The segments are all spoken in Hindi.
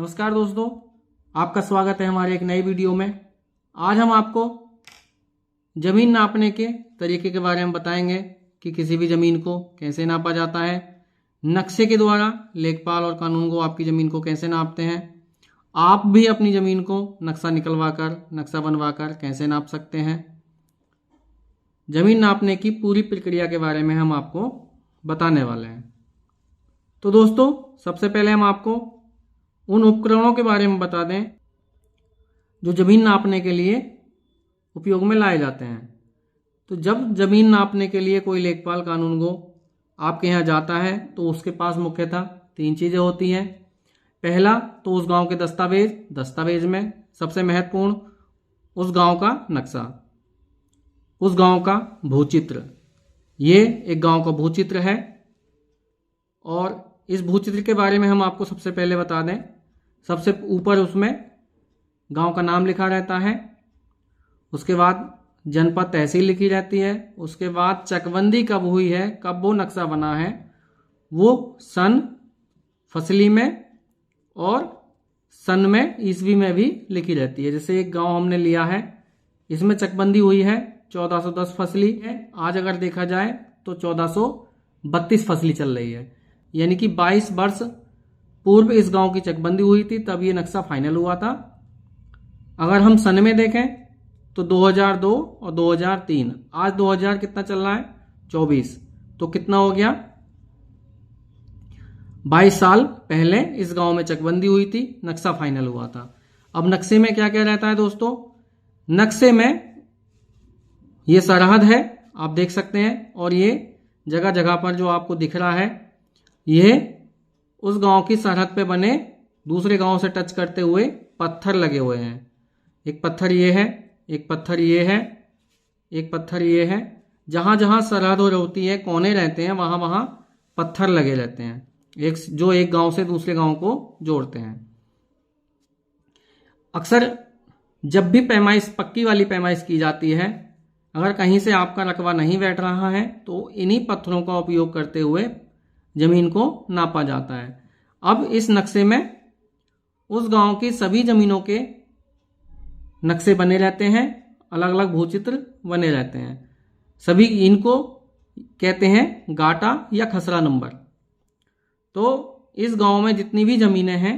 नमस्कार दोस्तों, आपका स्वागत है हमारे एक नई वीडियो में। आज हम आपको ज़मीन नापने के तरीके के बारे में बताएंगे कि किसी भी ज़मीन को कैसे नापा जाता है। नक्शे के द्वारा लेखपाल और कानूनगो आपकी ज़मीन को कैसे नापते हैं। आप भी अपनी ज़मीन को नक्शा निकलवा कर, नक्शा बनवा कर कैसे नाप सकते हैं। ज़मीन नापने की पूरी प्रक्रिया के बारे में हम आपको बताने वाले हैं। तो दोस्तों, सबसे पहले हम आपको उन उपकरणों के बारे में बता दें जो ज़मीन नापने के लिए उपयोग में लाए जाते हैं। तो जब ज़मीन नापने के लिए कोई लेखपाल कानूनगो आपके यहाँ जाता है तो उसके पास मुख्यतः 3 चीज़ें होती हैं। पहला तो उस गांव के दस्तावेज में सबसे महत्वपूर्ण उस गांव का नक्शा, उस गांव का भूचित्र। ये एक गांव का भूचित्र है और इस भूचित्र के बारे में हम आपको सबसे पहले बता दें। सबसे ऊपर उसमें गांव का नाम लिखा रहता है, उसके बाद जनपद तहसील लिखी रहती है, उसके बाद चकबंदी कब हुई है, कब वो नक्शा बना है, वो सन फसली में और सन में ईस्वी में भी लिखी रहती है। जैसे एक गांव हमने लिया है, इसमें चकबंदी हुई है 1410 फसली है। आज अगर देखा जाए तो 1432 फसली चल रही है, यानी कि 22 वर्ष पूर्व इस गांव की चकबंदी हुई थी, तब ये नक्शा फाइनल हुआ था। अगर हम सन में देखें तो 2002 और 2003, आज 2000 कितना चल रहा है 24, तो कितना हो गया 22 साल पहले इस गांव में चकबंदी हुई थी, नक्शा फाइनल हुआ था। अब नक्शे में क्या क्या रहता है दोस्तों, नक्शे में ये सरहद है, आप देख सकते हैं, और ये जगह जगह पर जो आपको दिख रहा है ये उस गांव की सरहद पे बने दूसरे गांव से टच करते हुए पत्थर लगे हुए हैं। एक पत्थर ये है, एक पत्थर ये है, एक पत्थर ये है। जहां जहां सरहद हो होती है, कोने रहते हैं, वहां वहां पत्थर लगे रहते हैं, जो एक गांव से दूसरे गांव को जोड़ते हैं। अक्सर जब भी पक्की वाली पैमाइश की जाती है, अगर कहीं से आपका रकबा नहीं बैठ रहा है तो इन्हीं पत्थरों का उपयोग करते हुए जमीन को नापा जाता है। अब इस नक्शे में उस गांव की सभी जमीनों के नक्शे बने रहते हैं, अलग अलग भूचित्र बने रहते हैं। सभी इनको कहते हैं गाटा या खसरा नंबर। तो इस गांव में जितनी भी जमीनें हैं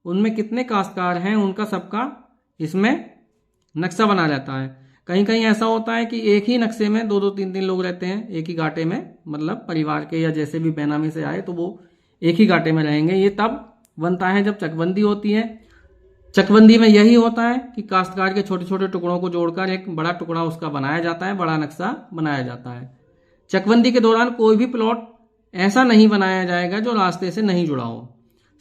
उनमें कितने काश्तकार हैं उनका सबका इसमें नक्शा बना रहता है। कहीं कहीं ऐसा होता है कि एक ही नक्शे में 2-2, 3-3 लोग रहते हैं, एक ही गाटे में, मतलब परिवार के या जैसे भी बेनामी से आए तो वो एक ही गाटे में रहेंगे। ये तब बनता है जब चकबंदी होती है। चकबंदी में यही होता है कि काश्तकार के छोटे छोटे टुकड़ों को जोड़कर एक बड़ा टुकड़ा उसका बनाया जाता है, बड़ा नक्शा बनाया जाता है। चकबंदी के दौरान कोई भी प्लॉट ऐसा नहीं बनाया जाएगा जो रास्ते से नहीं जुड़ा हो,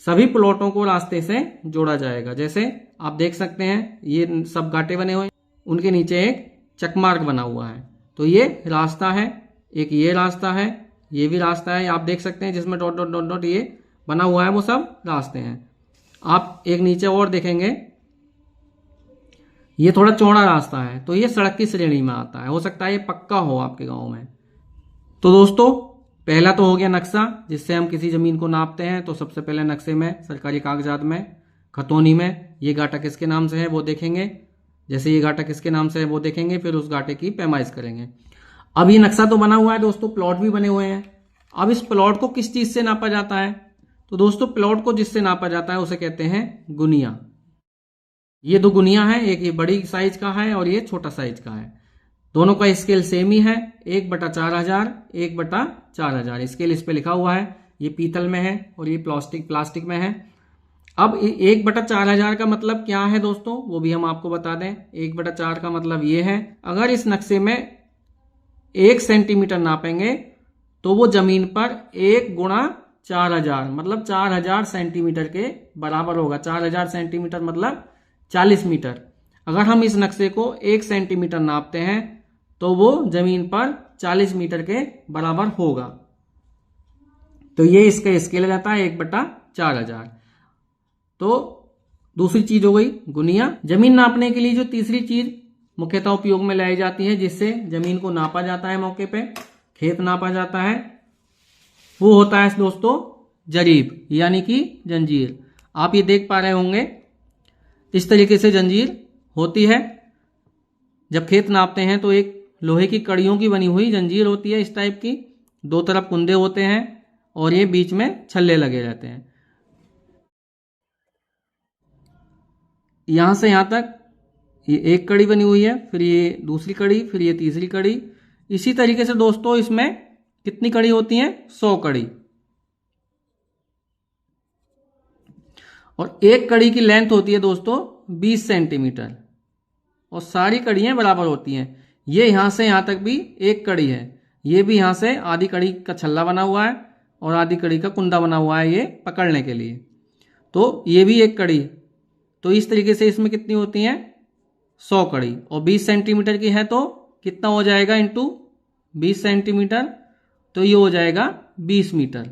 सभी प्लॉटों को रास्ते से जोड़ा जाएगा। जैसे आप देख सकते हैं ये सब गाटे बने हुए, उनके नीचे एक चकमार्ग बना हुआ है, तो ये रास्ता है। एक ये रास्ता है, ये भी रास्ता है, आप देख सकते हैं जिसमें डॉट डॉट डॉट डॉट ये बना हुआ है, वो सब रास्ते हैं। आप एक नीचे और देखेंगे, ये थोड़ा चौड़ा रास्ता है, तो ये सड़क की श्रेणी में आता है। हो सकता है ये पक्का हो आपके गांव में। तो दोस्तों, पहला तो हो गया नक्शा जिससे हम किसी जमीन को नापते हैं। तो सबसे पहले नक्शे में, सरकारी कागजात में, खतौनी में ये गाटा किसके नाम से है वो देखेंगे। जैसे ये गाटा किसके नाम से है वो देखेंगे, फिर उस गाटे की पैमाइश करेंगे। अब ये नक्शा तो बना हुआ है दोस्तों, प्लॉट भी बने हुए हैं। अब इस प्लॉट को किस चीज से नापा जाता है, तो दोस्तों प्लॉट को जिससे नापा जाता है उसे कहते हैं गुनिया। ये 2 गुनिया है, एक ये बड़ी साइज का है और ये छोटा साइज का है। दोनों का स्केल सेम ही है, 1/4000, 1/4000 स्केल इस पे लिखा हुआ है। ये पीतल में है और ये प्लास्टिक में है। अब 1/4000 का मतलब क्या है दोस्तों, वो भी हम आपको बता दें। 1/4 का मतलब ये है, अगर इस नक्शे में 1 सेंटीमीटर नापेंगे तो वो जमीन पर 1 × 4000 मतलब 4000 सेंटीमीटर के बराबर होगा। 4000 सेंटीमीटर मतलब 40 मीटर। अगर हम इस नक्शे को 1 सेंटीमीटर नापते हैं तो वो जमीन पर 40 मीटर के बराबर होगा। तो ये इसका स्केल रहता है 1/4000। तो दूसरी चीज हो गई गुनिया। जमीन नापने के लिए जो तीसरी चीज मुख्यतः उपयोग में लाई जाती है, जिससे जमीन को नापा जाता है, मौके पे खेत नापा जाता है, वो होता है दोस्तों जरीब, यानी कि जंजीर। आप ये देख पा रहे होंगे इस तरीके से जंजीर होती है। जब खेत नापते हैं तो एक लोहे की कड़ियों की बनी हुई जंजीर होती है इस टाइप की, दो तरफ कुंदे होते हैं और ये बीच में छल्ले लगे रहते हैं। यहां से यहां तक ये एक कड़ी बनी हुई है, फिर ये दूसरी कड़ी, फिर ये तीसरी कड़ी। इसी तरीके से दोस्तों इसमें कितनी कड़ी होती हैं? 100 कड़ी। और एक कड़ी की लेंथ होती है दोस्तों 20 सेंटीमीटर और सारी कड़ियां बराबर होती हैं। ये यहां से यहां तक भी एक कड़ी है, ये भी यहां से आधी कड़ी का छल्ला बना हुआ है और आधी कड़ी का कुंदा बना हुआ है ये पकड़ने के लिए। तो ये भी एक कड़ी। तो इस तरीके से इसमें कितनी होती हैं? 100 कड़ी। और 20 सेंटीमीटर की है तो कितना हो जाएगा इंटू 20 सेंटीमीटर, तो ये हो जाएगा 20 मीटर।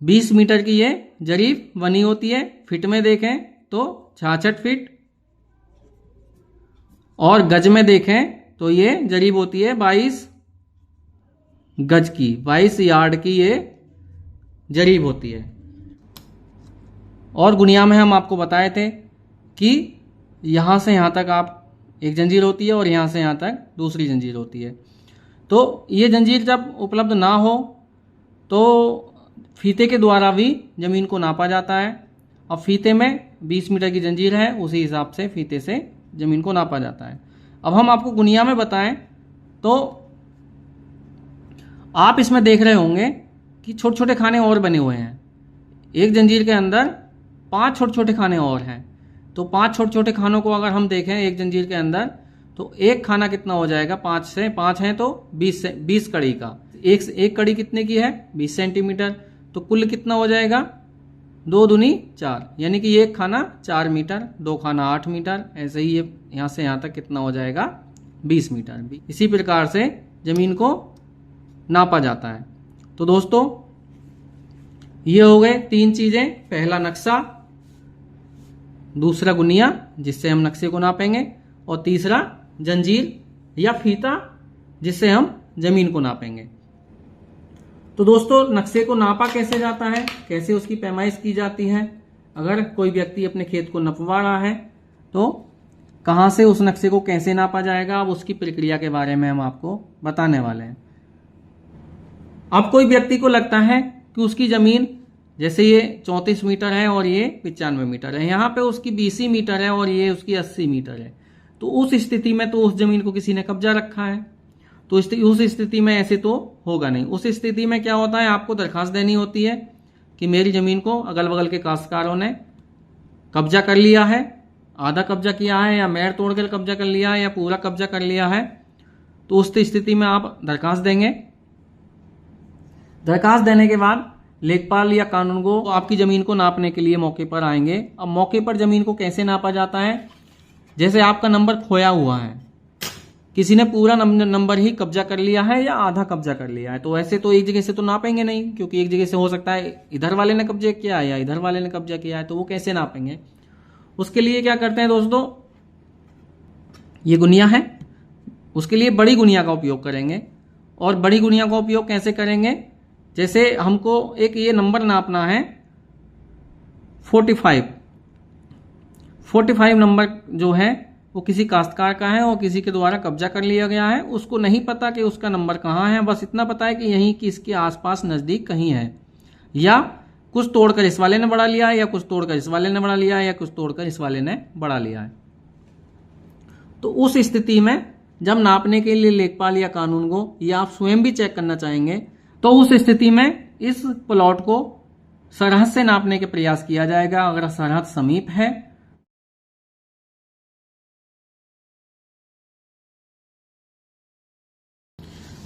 20 मीटर की ये जरीब बनी होती है। फिट में देखें तो 66 फीट और गज में देखें तो ये जरीब होती है 22 गज की, 22 यार्ड की ये जरीब होती है। और गुनिया में हम आपको बताए थे कि यहां से यहां तक आप एक जंजीर होती है और यहां से यहां तक दूसरी जंजीर होती है। तो ये जंजीर जब उपलब्ध ना हो तो फीते के द्वारा भी जमीन को नापा जाता है। अब फीते में 20 मीटर की जंजीर है, उसी हिसाब से फीते से जमीन को नापा जाता है। अब हम आपको गुनिया में बताएं तो आप इसमें देख रहे होंगे कि छोटे छोटे खाने और बने हुए हैं। एक जंजीर के अंदर 5 छोटे छोटे खाने और हैं। तो 5 छोटे छोटे खानों को अगर हम देखें एक जंजीर के अंदर तो एक खाना कितना हो जाएगा? 5 से 5 है तो 20 कड़ी का। एक कड़ी कितने की है? 20 सेंटीमीटर। तो कुल कितना हो जाएगा? 2 दूनी 4, यानी कि एक खाना 4 मीटर, 2 खाना 8 मीटर। ऐसे ही ये यहां से यहां तक कितना हो जाएगा? 20 मीटर। इसी प्रकार से जमीन को नापा जाता है। तो दोस्तों ये हो गए 3 चीजें। पहला नक्शा, दूसरा गुनिया जिससे हम नक्शे को नापेंगे, और तीसरा जंजीर या फीता जिससे हम जमीन को नापेंगे। तो दोस्तों नक्शे को नापा कैसे जाता है, कैसे उसकी पैमाइश की जाती है, अगर कोई व्यक्ति अपने खेत को नपवा रहा है तो कहां से उस नक्शे को कैसे नापा जाएगा, अब उसकी प्रक्रिया के बारे में हम आपको बताने वाले हैं। अब कोई व्यक्ति को लगता है कि उसकी जमीन, जैसे ये 34 मीटर है और ये 95 मीटर है, यहाँ पे उसकी 20 मीटर है और ये उसकी 80 मीटर है, तो उस स्थिति में तो उस जमीन को किसी ने कब्जा रखा है। तो उस स्थिति में ऐसे तो होगा नहीं। उस स्थिति में क्या होता है, आपको दरखास्त देनी होती है कि मेरी जमीन को अगल बगल के काश्तकारों ने कब्जा कर लिया है, आधा कब्जा किया है, या मेड़ तोड़कर कब्जा कर लिया है, या पूरा कब्जा कर लिया है। तो उस स्थिति में आप दरखास्त देंगे। दरखास्त देने के बाद लेखपाल या कानूनगो आपकी जमीन को नापने के लिए मौके पर आएंगे। अब मौके पर जमीन को कैसे नापा जाता है, जैसे आपका नंबर खोया हुआ है, किसी ने पूरा नंबर ही कब्जा कर लिया है या आधा कब्जा कर लिया है, तो ऐसे तो एक जगह से तो नापेंगे नहीं, क्योंकि एक जगह से हो सकता है इधर वाले ने कब्जा किया है या इधर वाले ने कब्जा किया है, तो वो कैसे नापेंगे। उसके लिए क्या करते हैं दोस्तों, ये गुनिया है, उसके लिए बड़ी गुनिया का उपयोग करेंगे। और बड़ी गुनिया का उपयोग कैसे करेंगे, जैसे हमको एक ये नंबर नापना है 45 नंबर जो है वो किसी काश्तकार का है और किसी के द्वारा कब्जा कर लिया गया है। उसको नहीं पता कि उसका नंबर कहाँ है, बस इतना पता है कि यहीं कि इसके आसपास नजदीक कहीं है, या कुछ तोड़कर इस वाले ने बढ़ा लिया है, या कुछ तोड़कर इस वाले ने बढ़ा लिया है, या कुछ तोड़कर इस वाले ने बढ़ा लिया है। तो उस स्थिति में जब नापने के लिए लेखपाल या कानूनगो या आप स्वयं भी चेक करना चाहेंगे, तो उस स्थिति में इस प्लॉट को सरहद से नापने के प्रयास किया जाएगा। अगर सरहद समीप है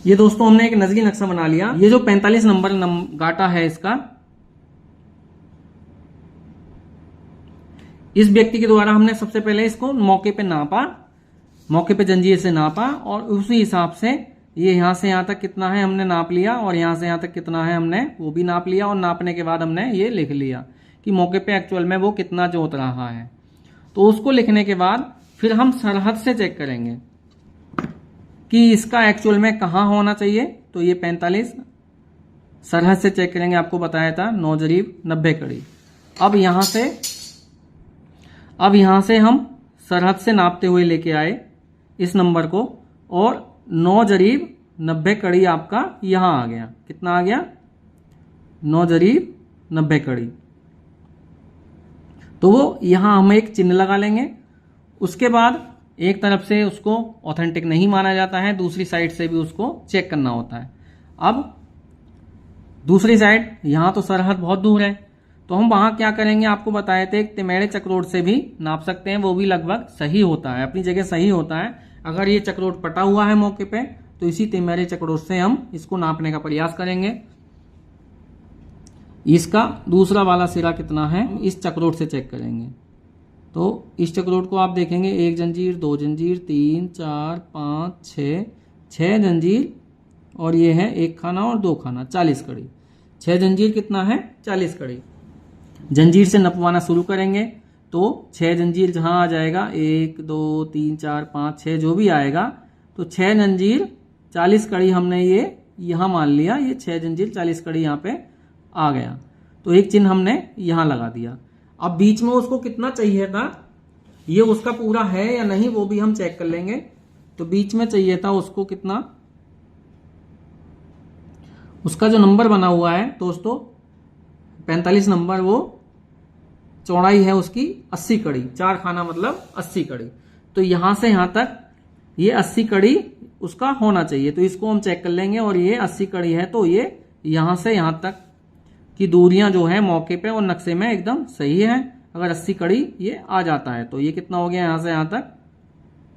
ये दोस्तों हमने एक नजरी नक्शा बना लिया। ये जो 45 नंबर गाटा है इसका, इस व्यक्ति के द्वारा हमने सबसे पहले इसको मौके पे नापा, मौके पे जंजीर से नापा, और उसी हिसाब से ये यहां से यहां तक कितना है हमने नाप लिया, और यहां से यहां तक कितना है हमने वो भी नाप लिया, और नापने के बाद हमने ये लिख लिया कि मौके पे एक्चुअल में वो कितना जोत रहा है। तो उसको लिखने के बाद फिर हम सरहद से चेक करेंगे कि इसका एक्चुअल में कहां होना चाहिए। तो ये 45 सरहद से चेक करेंगे, आपको बताया था 9 जरीब 90 कड़ी। अब यहां से हम सरहद से नापते हुए लेके आए इस नंबर को, और 9 जरीब 90 कड़ी आपका यहां आ गया। कितना आ गया? 9 जरीब 90 कड़ी। तो वो यहां हम एक चिन्ह लगा लेंगे। उसके बाद एक तरफ से उसको ऑथेंटिक नहीं माना जाता है, दूसरी साइड से भी उसको चेक करना होता है। अब दूसरी साइड, यहां तो सरहद बहुत दूर है, तो हम वहां क्या करेंगे, आपको बताए थे तिमेड़े चक्रोट से भी नाप सकते हैं, वो भी लगभग सही होता है, अपनी जगह सही होता है। अगर ये चक्रोट पटा हुआ है मौके पे, तो इसी तिमेड़े चक्रोट से हम इसको नापने का प्रयास करेंगे। इसका दूसरा वाला सिरा कितना है, इस चक्रोट से चेक करेंगे। तो इस चक्रोट को आप देखेंगे, 1 जंजीर, 2 जंजीर, 3, 4, 5, 6 जंजीर, और ये है 1 खाना और 2 खाना, 40 कड़ी। 6 जंजीर कितना है? 40 कड़ी। जंजीर से नपवाना शुरू करेंगे, तो 6 जंजीर जहां आ जाएगा, 1, 2, 3, 4, 5, 6 जो भी आएगा, तो 6 जंजीर 40 कड़ी हमने ये यहां मान लिया, ये 6 जंजीर 40 कड़ी यहां पे आ गया। तो एक चिन्ह हमने यहां लगा दिया। अब बीच में उसको कितना चाहिए था, ये उसका पूरा है या नहीं वो भी हम चेक कर लेंगे। तो बीच में चाहिए था उसको कितना, उसका जो नंबर बना हुआ है दोस्तों 45 नंबर, वो चौड़ाई है उसकी 80 कड़ी, 4 खाना मतलब 80 कड़ी। तो यहां से यहां तक ये 80 कड़ी उसका होना चाहिए। तो इसको हम चेक कर लेंगे, और ये 80 कड़ी है, तो ये यहां से यहां तक की दूरियां जो है मौके पे और नक्शे में एकदम सही है। अगर 80 कड़ी ये आ जाता है, तो ये कितना हो गया, यहां से यहां तक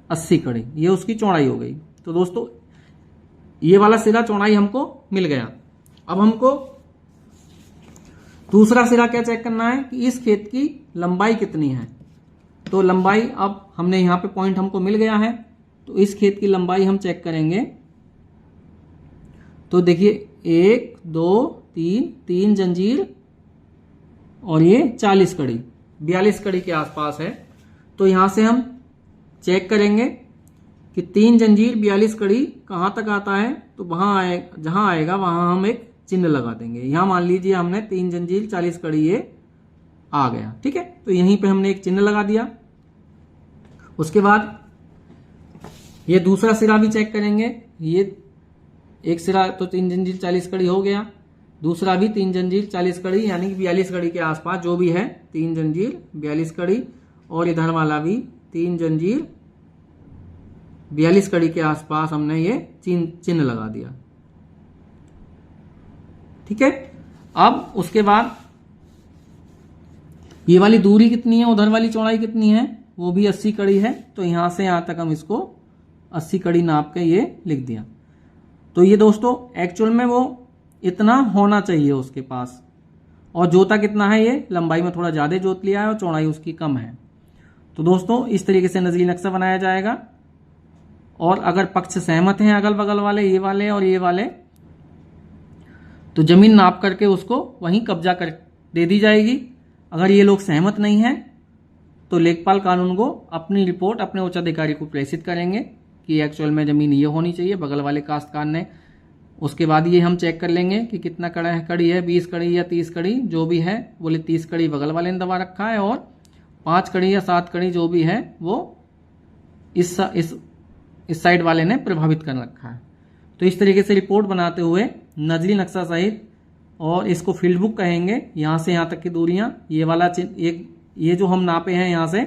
80 कड़ी, ये उसकी चौड़ाई हो गई। तो दोस्तों ये वाला सिरा चौड़ाई हमको मिल गया। अब हमको दूसरा सिरा क्या चेक करना है कि इस खेत की लंबाई कितनी है। तो लंबाई, अब हमने यहां पे पॉइंट हमको मिल गया है, तो इस खेत की लंबाई हम चेक करेंगे। तो देखिए 1, 2, 3 जंजीर, और ये 40 कड़ी, 42 कड़ी के आसपास है। तो यहां से हम चेक करेंगे कि 3 जंजीर 42 कड़ी कहां तक आता है। तो वहां जहां आएगा वहां हम एक चिन्ह लगा देंगे। यहां मान लीजिए हमने 3 जंजीर 40 कड़ी ये आ गया, ठीक है। तो यहीं पे हमने एक चिन्ह लगा दिया। उसके बाद ये दूसरा सिरा भी चेक करेंगे। ये एक सिरा तो 3 जंजीर 40 कड़ी हो गया, दूसरा भी 3 जंजीर 40 कड़ी, यानी कि 42 कड़ी के आसपास जो भी है, 3 जंजीर 42 कड़ी, और इधर वाला भी 3 जंजीर 42 कड़ी के आसपास हमने ये चिन्ह लगा दिया, ठीक है। अब उसके बाद ये वाली दूरी कितनी है, उधर वाली चौड़ाई कितनी है, वो भी 80 कड़ी है। तो यहां से यहां तक हम इसको 80 कड़ी नाप के ये लिख दिया। तो ये दोस्तों एक्चुअल में वो इतना होना चाहिए उसके पास, और जोता कितना है, ये लंबाई में थोड़ा ज्यादा जोत लिया है और चौड़ाई उसकी कम है। तो दोस्तों इस तरीके से नजरी नक्शा बनाया जाएगा। और अगर पक्ष सहमत हैं अगल बगल वाले, ये वाले और ये वाले, तो जमीन नाप करके उसको वहीं कब्जा कर दे दी जाएगी। अगर ये लोग सहमत नहीं हैं, तो लेखपाल कानून को अपनी रिपोर्ट अपने उच्च अधिकारी को प्रेषित करेंगे कि एक्चुअल में जमीन ये होनी चाहिए बगल वाले काश्तकार ने। उसके बाद ये हम चेक कर लेंगे कि कितना कड़ी है, 20 कड़ी या 30 कड़ी, जो भी है। बोले 30 कड़ी बगल वाले ने दबा रखा है, और 5 कड़ी या 7 कड़ी जो भी है वो इस साइड वाले ने प्रभावित कर रखा है। तो इस तरीके से रिपोर्ट बनाते हुए नजरी नक्शा सहित, और इसको फील्ड बुक कहेंगे, यहां से यहां तक की दूरियां, ये वाला ये जो हम नापे हैं यहां से,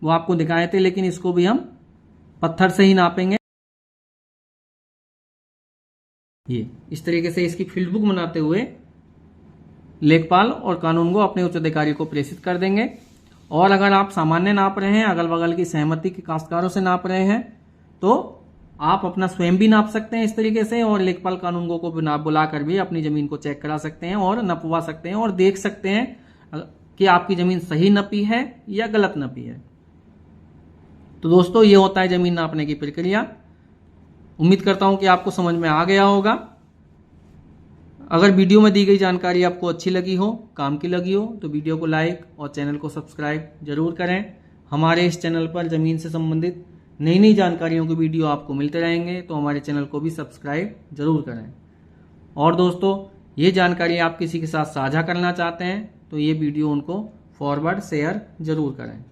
वो आपको दिखाए थे, लेकिन इसको भी हम पत्थर से ही नापेंगे। ये इस तरीके से इसकी फील्ड बुक बनाते हुए लेखपाल और कानून को अपने उच्च अधिकारी को प्रेषित कर देंगे। और अगर आप सामान्य नाप रहे हैं, अगल बगल की सहमति के काश्तकारों से नाप रहे हैं, तो आप अपना स्वयं भी नाप सकते हैं इस तरीके से, और लेखपाल कानून को भी बुलाकर भी अपनी जमीन को चेक करा सकते हैं और नपवा सकते हैं, और देख सकते हैं कि आपकी जमीन सही नपी है या गलत नपी है। तो दोस्तों ये होता है जमीन नापने की प्रक्रिया। उम्मीद करता हूं कि आपको समझ में आ गया होगा। अगर वीडियो में दी गई जानकारी आपको अच्छी लगी हो, काम की लगी हो, तो वीडियो को लाइक और चैनल को सब्सक्राइब जरूर करें। हमारे इस चैनल पर जमीन से संबंधित नई नई जानकारियों के वीडियो आपको मिलते रहेंगे, तो हमारे चैनल को भी सब्सक्राइब जरूर करें। और दोस्तों ये जानकारी आप किसी के साथ साझा करना चाहते हैं, तो ये वीडियो उनको फॉरवर्ड शेयर ज़रूर करें।